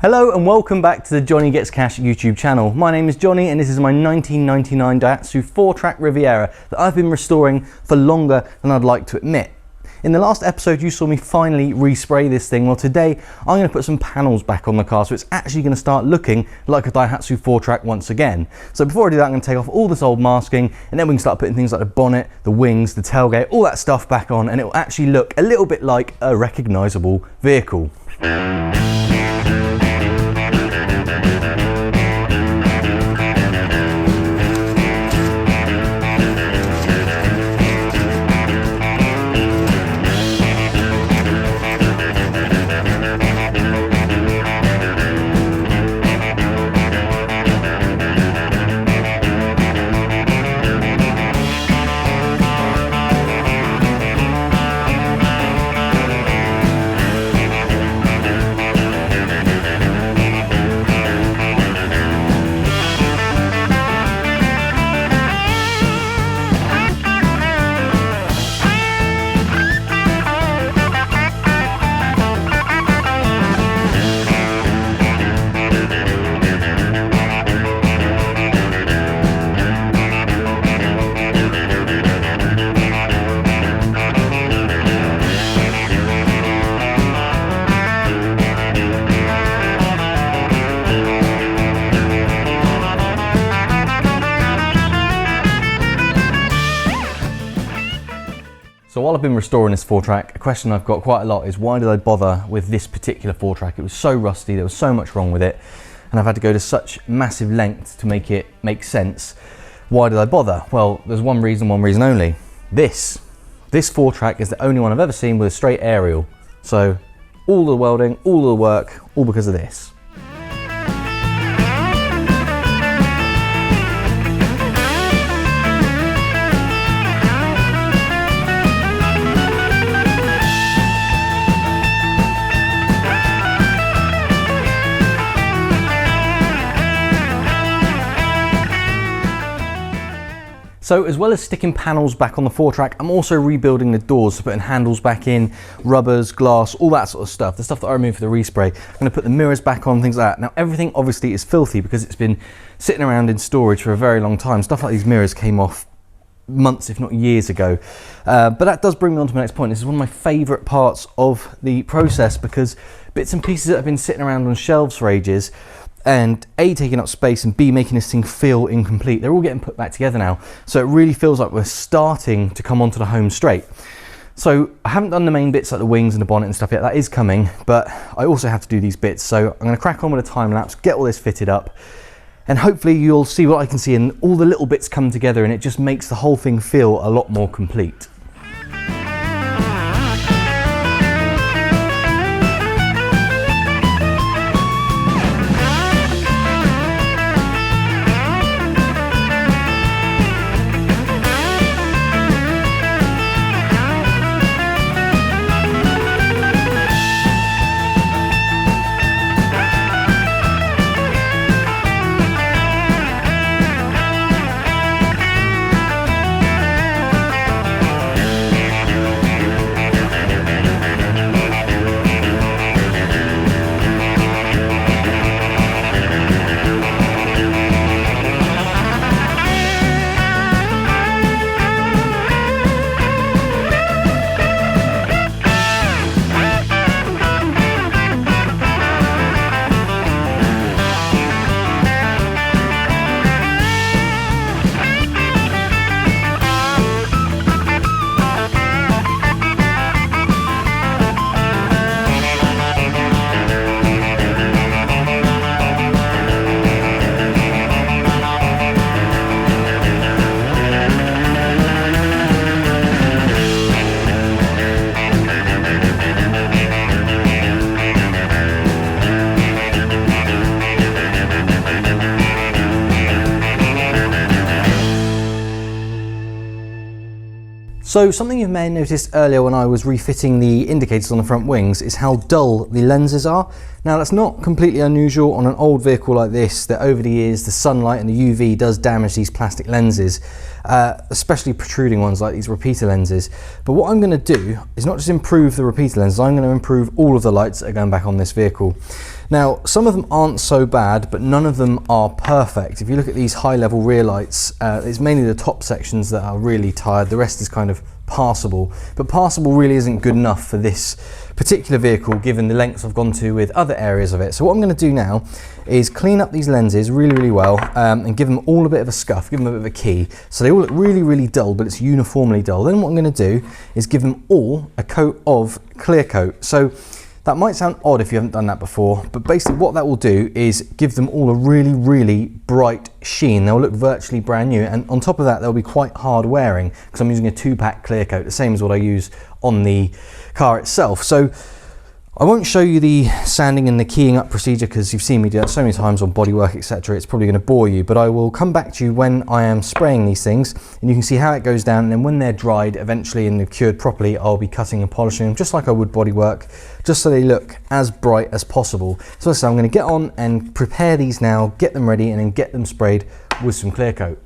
Hello and welcome back to the Johnny Gets Cash YouTube channel. My name is Johnny and this is my 1999 Daihatsu Fourtrak Riviera that I've been restoring for longer than I'd like to admit. In the last episode you saw me finally respray this thing. Well, today I'm going to put some panels back on the car so it's actually going to start looking like a Daihatsu Fourtrak once again. So before I do that, I'm going to take off all this old masking and then we can start putting things like the bonnet, the wings, the tailgate, all that stuff back on, and it will actually look a little bit like a recognisable vehicle. So while I've been restoring this Fourtrak, a question I've got quite a lot is why did I bother with this particular Fourtrak? It was so rusty, there was so much wrong with it, and I've had to go to such massive lengths to make it make sense. Why did I bother? Well, there's one reason only. This Fourtrak is the only one I've ever seen with a straight aerial. So all the welding, all the work, all because of this. So as well as sticking panels back on the Fourtrak, I'm also rebuilding the doors, so putting handles back in, rubbers, glass, all that sort of stuff, the stuff that I removed for the respray. I'm going to put the mirrors back on, things like that. Now everything obviously is filthy because it's been sitting around in storage for a very long time. Stuff like these mirrors came off months, if not years ago. But that does bring me on to my next point. This is one of my favourite parts of the process because bits and pieces that have been sitting around on shelves for ages, and A, taking up space, and B, making this thing feel incomplete. They're all getting put back together now. So it really feels like we're starting to come onto the home straight. So I haven't done the main bits like the wings and the bonnet and stuff yet. That is coming, but I also have to do these bits. So I'm gonna crack on with a time lapse, get all this fitted up, and hopefully you'll see what I can see and all the little bits come together and it just makes the whole thing feel a lot more complete. So something you may have noticed earlier when I was refitting the indicators on the front wings is how dull the lenses are. Now that's not completely unusual on an old vehicle like this, that over the years the sunlight and the UV does damage these plastic lenses, especially protruding ones like these repeater lenses. But what I'm going to do is not just improve the repeater lenses, I'm going to improve all of the lights that are going back on this vehicle. Now some of them aren't so bad, but none of them are perfect. If you look at these high level rear lights, it's mainly the top sections that are really tired, the rest is kind of passable, but passable really isn't good enough for this particular vehicle given the lengths I've gone to with other areas of it. So what I'm going to do now is clean up these lenses really well, and give them all a bit of a scuff, give them a bit of a key, so they all look really dull, but it's uniformly dull. Then what I'm going to do is give them all a coat of clear coat. So that might sound odd if you haven't done that before, but basically what that will do is give them all a really bright sheen. They'll look virtually brand new, and on top of that they'll be quite hard wearing because I'm using a 2-pack clear coat, the same as what I use on the car itself. So I won't show you the sanding and the keying up procedure because you've seen me do that so many times on bodywork, etc. It's probably going to bore you, but I will come back to you when I am spraying these things and you can see how it goes down, and then when they're dried eventually and they've cured properly, I'll be cutting and polishing them just like I would bodywork, just so they look as bright as possible. So I'm going to get on and prepare these now, get them ready, and then get them sprayed with some clear coat.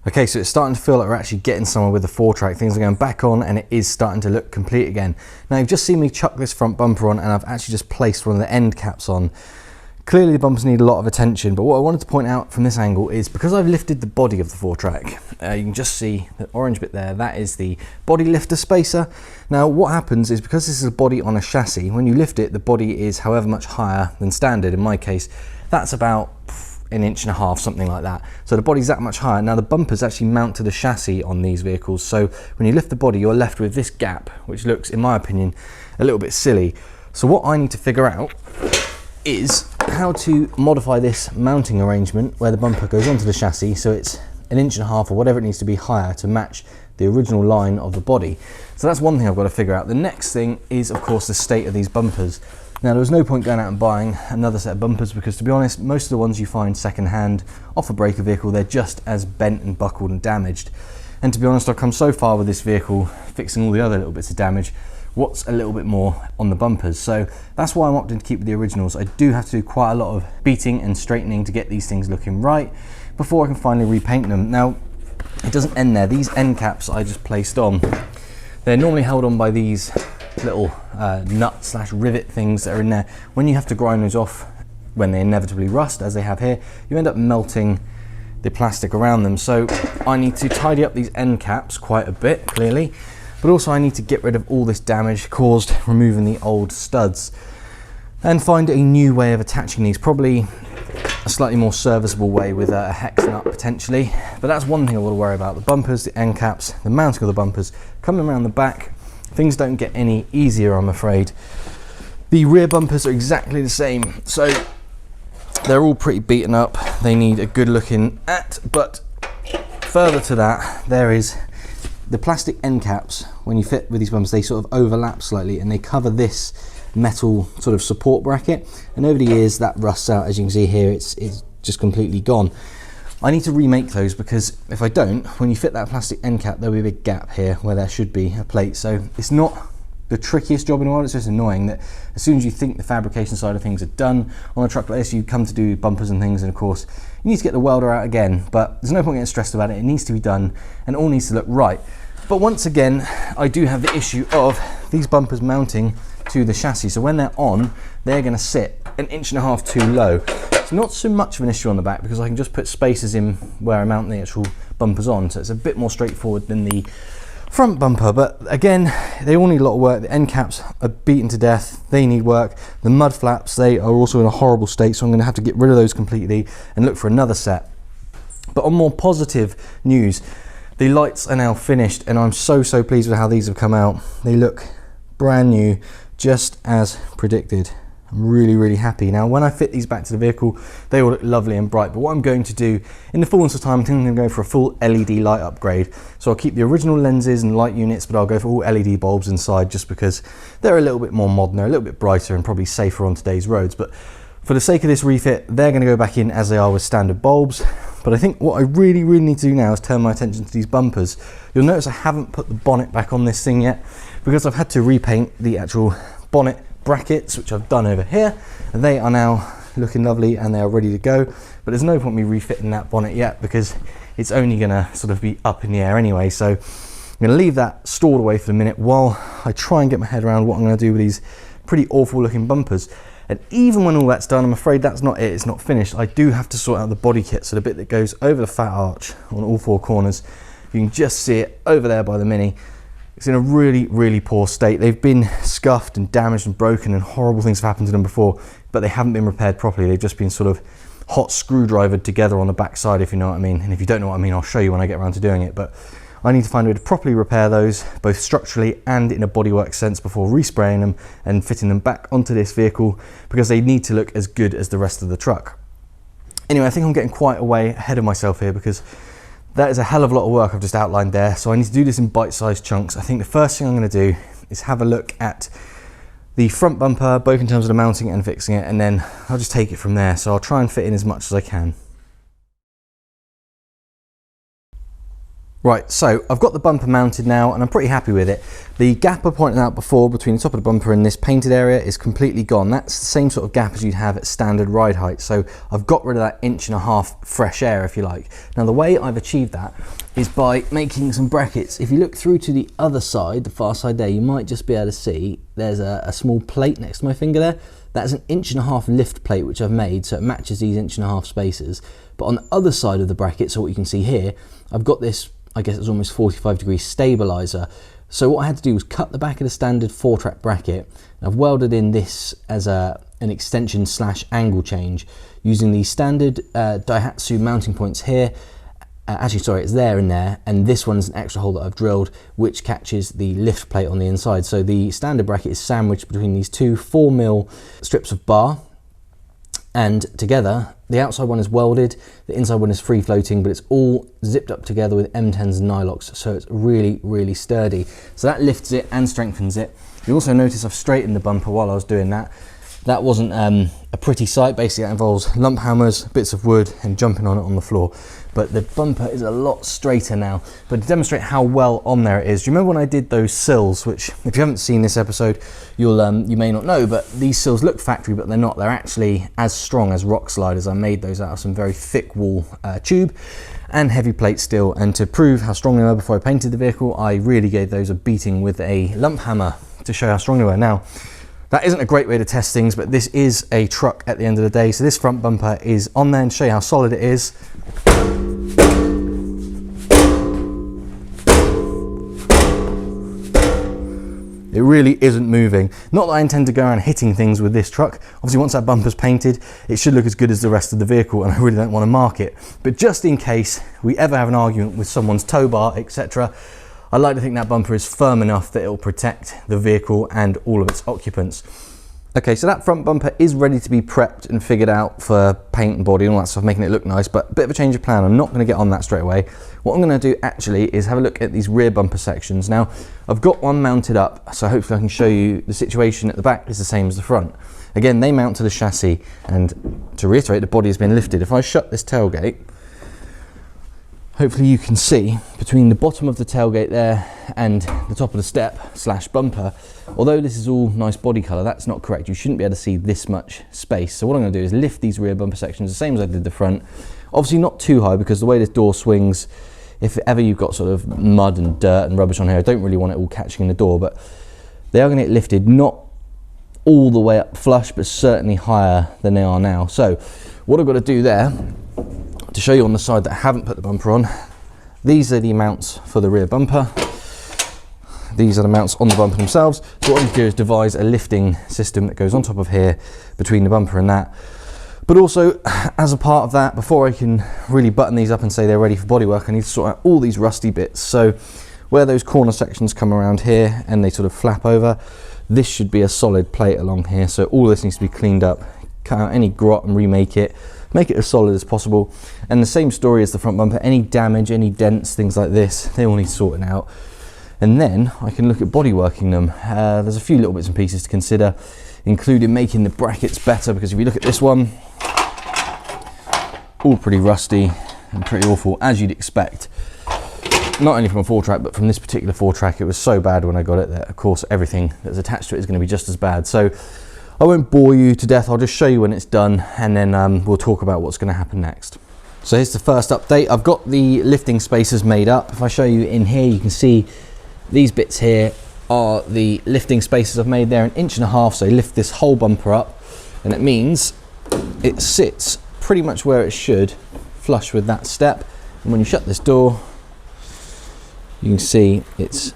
Okay, so it's starting to feel like we're actually getting somewhere with the Fourtrak. Things are going back on and it is starting to look complete again. Now you've just seen me chuck this front bumper on and I've actually just placed one of the end caps on. Clearly the bumpers need a lot of attention, but what I wanted to point out from this angle is because I've lifted the body of the Fourtrak, you can just see the orange bit there, that is the body lifter spacer. Now what happens is because this is a body on a chassis, when you lift it, the body is however much higher than standard. In my case, that's about 1.5 inches, something like that. So the body's that much higher. Now the bumpers actually mount to the chassis on these vehicles, so when you lift the body, you're left with this gap, which looks, in my opinion, a little bit silly. So what I need to figure out is how to modify this mounting arrangement where the bumper goes onto the chassis so it's 1.5 inches or whatever it needs to be higher to match the original line of the body. So that's one thing I've got to figure out. The next thing is, of course, the state of these bumpers. Now there was no point going out and buying another set of bumpers because, to be honest, most of the ones you find second-hand off a breaker vehicle, they're just as bent and buckled and damaged. And to be honest, I've come so far with this vehicle fixing all the other little bits of damage. What's a little bit more on the bumpers? So that's why I'm opting to keep with the originals. I do have to do quite a lot of beating and straightening to get these things looking right before I can finally repaint them. Now it doesn't end there. These end caps I just placed on, they're normally held on by these little nut / rivet things that are in there. When you have to grind those off, when they inevitably rust as they have here, you end up melting the plastic around them. So I need to tidy up these end caps quite a bit, clearly, but also I need to get rid of all this damage caused removing the old studs and find a new way of attaching these, probably a slightly more serviceable way with a hex nut potentially. But that's one thing I want to worry about: the bumpers, the end caps, the mounting of the bumpers. Coming around the back, things don't get any easier, I'm afraid. The rear bumpers are exactly the same, so they're all pretty beaten up. They need a good looking at, but further to that, there is the plastic end caps. When you fit with these bumpers, they sort of overlap slightly and they cover this metal sort of support bracket, and over the years that rusts out. As you can see here, it's just completely gone. I need to remake those because if I don't, when you fit that plastic end cap, there'll be a big gap here where there should be a plate. So it's not the trickiest job in the world. It's just annoying that as soon as you think the fabrication side of things are done on a truck like this, you come to do bumpers and things, and of course you need to get the welder out again. But there's no point getting stressed about it. It needs to be done and it all needs to look right. But once again, I do have the issue of these bumpers mounting to the chassis. So when they're on, they're going to sit 1.5 inches too low. It's not so much of an issue on the back because I can just put spacers in where I mount the actual bumpers on, so it's a bit more straightforward than the front bumper. But again, they all need a lot of work. The end caps are beaten to death, they need work. The mud flaps, they are also in a horrible state, so I'm going to have to get rid of those completely and look for another set. But on more positive news, the lights are now finished and I'm so pleased with how these have come out. They look brand new, just as predicted. I'm really happy. Now when I fit these back to the vehicle, they will look lovely and bright, but what I'm going to do in the fullness of time, I'm thinking I'm going to go for a full LED light upgrade. So I'll keep the original lenses and light units, but I'll go for all LED bulbs inside just because they're a little bit more modern, they're a little bit brighter and probably safer on today's roads. But for the sake of this refit, they're going to go back in as they are with standard bulbs. But I think what I really need to do now is turn my attention to these bumpers. You'll notice I haven't put the bonnet back on this thing yet because I've had to repaint the actual bonnet brackets, which I've done over here, and they are now looking lovely and they are ready to go. But there's no point me refitting that bonnet yet because it's only gonna sort of be up in the air anyway. So I'm gonna leave that stored away for the minute while I try and get my head around what I'm gonna do with these pretty awful looking bumpers. And even when all that's done, I'm afraid that's not it, it's not finished. I do have to sort out the body kit, so the bit that goes over the fat arch on all four corners. You can just see it over there by the Mini. It's in a really poor state. They've been scuffed and damaged and broken and horrible things have happened to them before, but they haven't been repaired properly. They've just been sort of hot screwdrivered together on the back side, if you know what I mean. And if you don't know what I mean, I'll show you when I get around to doing it. But I need to find a way to properly repair those, both structurally and in a bodywork sense, before respraying them and fitting them back onto this vehicle, because they need to look as good as the rest of the truck. Anyway, I think I'm getting quite a way ahead of myself here because that is a hell of a lot of work I've just outlined there. So I need to do this in bite-sized chunks. I think the first thing I'm going to do is have a look at the front bumper, both in terms of the mounting and fixing it, and then I'll just take it from there. So I'll try and fit in as much as I can. Right, so I've got the bumper mounted now and I'm pretty happy with it. The gap I pointed out before between the top of the bumper and this painted area is completely gone. That's the same sort of gap as you'd have at standard ride height. So I've got rid of that 1.5 inch fresh air, if you like. Now the way I've achieved that is by making some brackets. If you look through to the other side, the far side there, you might just be able to see there's a small plate next to my finger there. That's an 1.5 inch lift plate which I've made, so it matches these 1.5 inch spacers. But on the other side of the bracket, so what you can see here, I've got this, I guess it's almost 45-degree stabilizer. So what I had to do was cut the back of the standard Fourtrak bracket, and I've welded in this as an extension / angle change using the standard Daihatsu mounting points here. Actually, sorry, it's there and there, and this one's an extra hole that I've drilled which catches the lift plate on the inside. So the standard bracket is sandwiched between these two 4mm strips of bar, and together the outside one is welded, the inside one is free floating, but it's all zipped up together with M10s and nylocks, so it's really sturdy. So that lifts it and strengthens it. You also notice I've straightened the bumper while I was doing that. That wasn't a pretty sight. Basically that involves lump hammers, bits of wood and jumping on it on the floor. But the bumper is a lot straighter now. But to demonstrate how well on there it is, do you remember when I did those sills, which if you haven't seen this episode, you may not know, but these sills look factory, but they're not. They're actually as strong as rock sliders. I made those out of some very thick wall tube and heavy plate steel. And to prove how strong they were before I painted the vehicle, I really gave those a beating with a lump hammer to show how strong they were. Now, that isn't a great way to test things, but this is a truck at the end of the day. So this front bumper is on there, and show you how solid it is. It really isn't moving. Not that I intend to go around hitting things with this truck. Obviously once that bumper's painted, it should look as good as the rest of the vehicle, and I really don't want to mark it. But just in case we ever have an argument with someone's tow bar, etc., I like to think that bumper is firm enough that it will protect the vehicle and all of its occupants. Okay, so that front bumper is ready to be prepped and figured out for paint and body and all that stuff, making it look nice, but a bit of a change of plan. I'm not going to get on that straight away. What I'm going to do actually is have a look at these rear bumper sections. Now, I've got one mounted up, so hopefully I can show you the situation at the back is the same as the front. Again, they mount to the chassis, and to reiterate, the body has been lifted. If I shut this tailgate, hopefully you can see between the bottom of the tailgate there and the top of the step / bumper, although this is all nice body colour, that's not correct. You shouldn't be able to see this much space. So what I'm going to do is lift these rear bumper sections the same as I did the front. Obviously not too high, because the way this door swings, if ever you've got sort of mud and dirt and rubbish on here, I don't really want it all catching in the door, but they are going to get lifted not all the way up flush, but certainly higher than they are now. So what I've got to do there, to show you on the side that I haven't put the bumper on, these are the mounts for the rear bumper. These are the mounts on the bumper themselves. So what I need to do is devise a lifting system that goes on top of here between the bumper and that. But also, as a part of that, before I can really button these up and say they're ready for bodywork, I need to sort out all these rusty bits. So where those corner sections come around here and they sort of flap over, this should be a solid plate along here. So all this needs to be cleaned up, cut out any grot and remake it, make it as solid as possible. And the same story as the front bumper, any damage, any dents, things like this, they all need sorting out. And then I can look at bodyworking them. There's a few little bits and pieces to consider, including making the brackets better, because if you look at this one, all pretty rusty and pretty awful, as you'd expect. Not only from a Fourtrak, but from this particular Fourtrak, it was so bad when I got it that, of course, everything that's attached to it is going to be just as bad. So I won't bore you to death, I'll just show you when it's done, and then we'll talk about what's going to happen next. So here's the first update. I've got the lifting spaces made up. If I show you in here, you can see these bits here are the lifting spaces I've made. They're 1.5 inches, so they lift this whole bumper up, and it means it sits pretty much where it should, flush with that step. And when you shut this door, you can see it's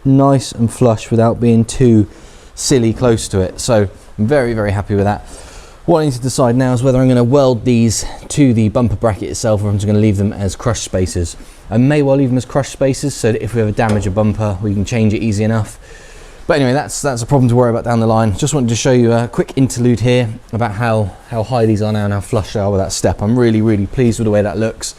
nice and flush without being too silly close to it. So I'm very, very happy with that. What I need to decide now is whether I'm going to weld these to the bumper bracket itself, or I'm just going to leave them as crushed spaces. I may well leave them as crushed spaces so that if we ever damage a bumper, we can change it easy enough. But anyway, that's a problem to worry about down the line. Just wanted to show you a quick interlude here about how high these are now and how flush they are with that step. I'm really, really pleased with the way that looks.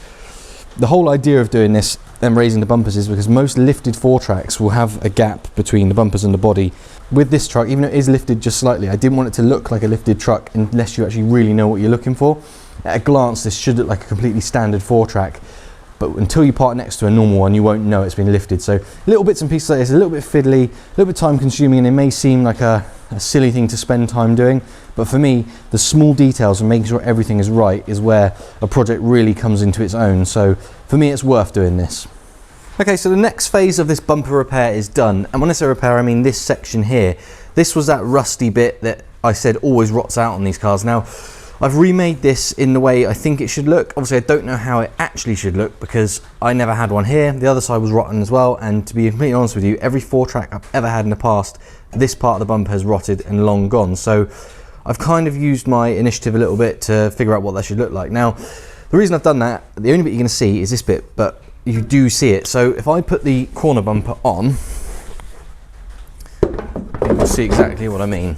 The whole idea of doing this and raising the bumpers is because most lifted Fourtraks will have a gap between the bumpers and the body. With this truck, even though it is lifted just slightly, I didn't want it to look like a lifted truck unless you actually really know what you're looking for. At a glance, this should look like a completely standard Fourtrak, but until you park next to a normal one, you won't know it's been lifted. So little bits and pieces like this, a little bit fiddly, a little bit time consuming, and it may seem like a silly thing to spend time doing, but for me, the small details and making sure everything is right is where a project really comes into its own. So for me, it's worth doing this. Okay, so the next phase of this bumper repair is done. And when I say repair, I mean this section here. This was that rusty bit that I said always rots out on these cars. Now, I've remade this in the way I think it should look. Obviously, I don't know how it actually should look because I never had one here. The other side was rotten as well. And to be completely honest with you, every Fourtrak I've ever had in the past, this part of the bumper has rotted and long gone. So I've kind of used my initiative a little bit to figure out what that should look like. Now, the reason I've done that, the only bit you're going to see is this bit, but you do see it. So if I put the corner bumper on, you'll see exactly what I mean.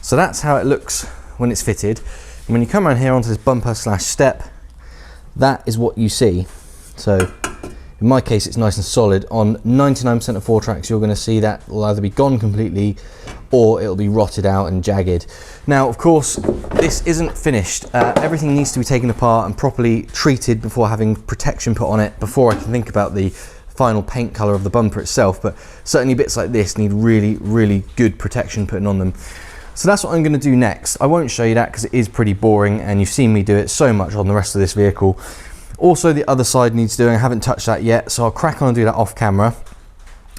So that's how it looks when it's fitted. And when you come around here onto this bumper slash step, that is what you see. So in my case, it's nice and solid. On 99% of Fourtraks, you're going to see that will either be gone completely or it'll be rotted out and jagged. Now, of course, this isn't finished. Everything needs to be taken apart and properly treated before having protection put on it, before I can think about the final paint color of the bumper itself. But certainly bits like this need really, really good protection putting on them. So that's what I'm going to do next. I won't show you that because it is pretty boring and you've seen me do it so much on the rest of this vehicle. Also, the other side needs doing. I haven't touched that yet, so I'll crack on and do that off camera.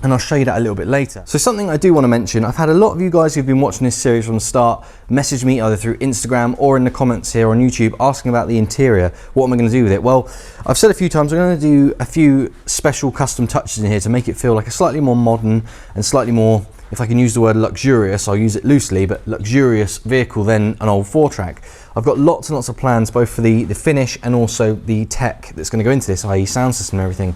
And I'll show you that a little bit later. So something I do want to mention, I've had a lot of you guys who've been watching this series from the start message me either through Instagram or in the comments here on YouTube asking about the interior. What am I going to do with it? Well, I've said a few times I'm going to do a few special custom touches in here to make it feel like a slightly more modern and slightly more, if I can use the word luxurious, I'll use it loosely, but luxurious vehicle than an old Fourtrak. I've got lots and lots of plans both for the finish and also the tech that's going to go into this, i.e. sound system and everything.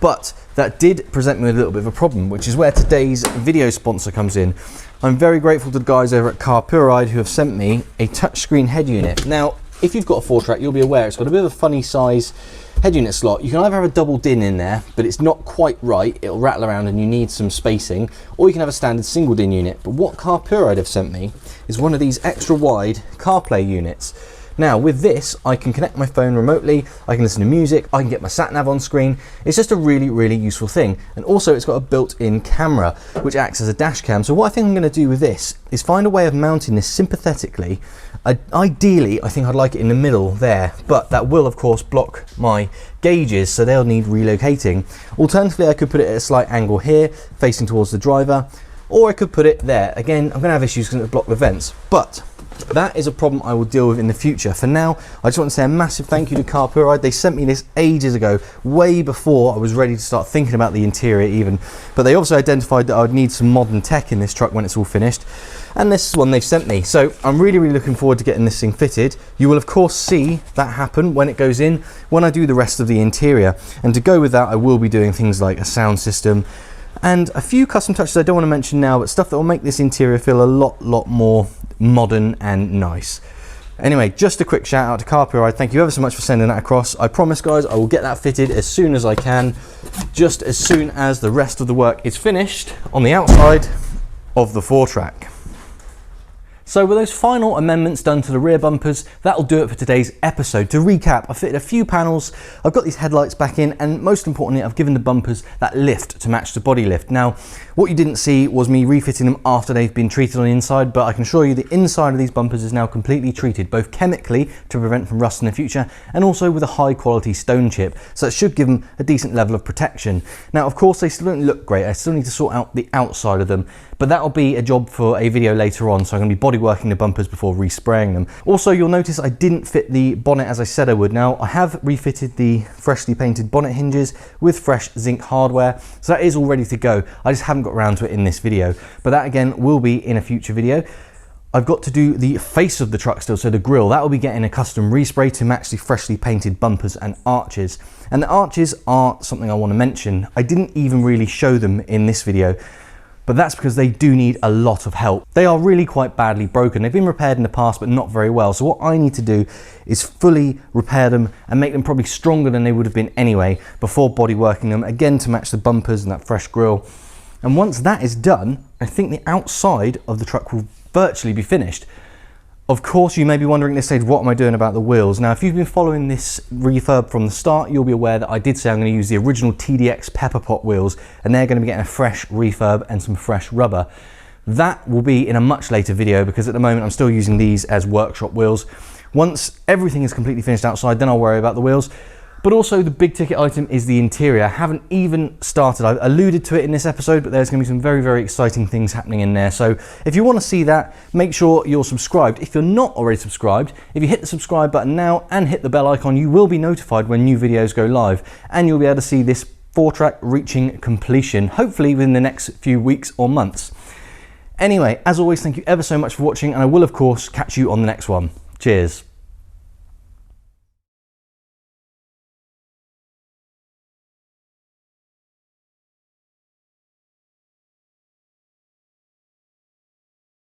But that did present me with a little bit of a problem, which is where today's video sponsor comes in. I'm very grateful to the guys over at Carpuride who have sent me a touchscreen head unit. Now, if you've got a Fourtrak, you'll be aware it's got a bit of a funny size head unit slot. You can either have a double DIN in there, but it's not quite right, it'll rattle around and you need some spacing, or you can have a standard single DIN unit. But what Carpuride have sent me is one of these extra wide CarPlay units. Now with this, I can connect my phone remotely, I can listen to music, I can get my sat nav on screen. It's just a really, really useful thing. And also it's got a built-in camera, which acts as a dash cam. So what I think I'm gonna do with this is find a way of mounting this sympathetically. Ideally, I think I'd like it in the middle there, but that will of course block my gauges, so they'll need relocating. Alternatively, I could put it at a slight angle here, facing towards the driver. or I could put it there. Again, I'm gonna have issues because it'll block the vents, but that is a problem I will deal with in the future. For now, I just want to say a massive thank you to Carpuride. They sent me this ages ago, way before I was ready to start thinking about the interior even. But they also identified that I would need some modern tech in this truck when it's all finished. And this is one they've sent me. So I'm really, really looking forward to getting this thing fitted. You will of course see that happen when it goes in, when I do the rest of the interior. And to go with that, I will be doing things like a sound system, and a few custom touches I don't want to mention now, but stuff that will make this interior feel a lot more modern and nice. Anyway, just a quick shout out to Carpuride. Thank you ever so much for sending that across. I promise guys, I will get that fitted as soon as I can, just as soon as the rest of the work is finished on the outside of the Fourtrak. So with those final amendments done to the rear bumpers, that'll do it for today's episode. To recap, I fitted a few panels, I've got these headlights back in, and most importantly, I've given the bumpers that lift to match the body lift. Now, what you didn't see was me refitting them after they've been treated on the inside, but I can assure you the inside of these bumpers is now completely treated, both chemically to prevent from rust in the future, and also with a high quality stone chip. So it should give them a decent level of protection. Now, of course, they still don't look great. I still need to sort out the outside of them, but that'll be a job for a video later on. So I'm gonna be body working the bumpers before respraying them. Also, you'll notice I didn't fit the bonnet as I said I would. Now, I have refitted the freshly painted bonnet hinges with fresh zinc hardware, so that is all ready to go. I just haven't got around to it in this video, but that again will be in a future video. I've got to do the face of the truck still, so the grille, that will be getting a custom respray to match the freshly painted bumpers and arches. And the arches are something I want to mention. I didn't even really show them in this video, but that's because they do need a lot of help. They are really quite badly broken. They've been repaired in the past, but not very well. So what I need to do is fully repair them and make them probably stronger than they would have been anyway before body working them, again to match the bumpers and that fresh grille. And once that is done, I think the outside of the truck will virtually be finished. Of course, you may be wondering at this stage, what am I doing about the wheels? Now, if you've been following this refurb from the start, you'll be aware that I did say I'm going to use the original TDX Pepper Pot wheels, and they're going to be getting a fresh refurb and some fresh rubber. That will be in a much later video, because at the moment I'm still using these as workshop wheels. Once everything is completely finished outside, then I'll worry about the wheels. But also the big ticket item is the interior. I haven't even started. I've alluded to it in this episode, but there's going to be some very, very exciting things happening in there. So if you want to see that, make sure you're subscribed. If you're not already subscribed, if you hit the subscribe button now and hit the bell icon, you will be notified when new videos go live, and you'll be able to see this Fourtrak reaching completion, hopefully within the next few weeks or months. Anyway, as always, thank you ever so much for watching, and I will of course catch you on the next one. Cheers.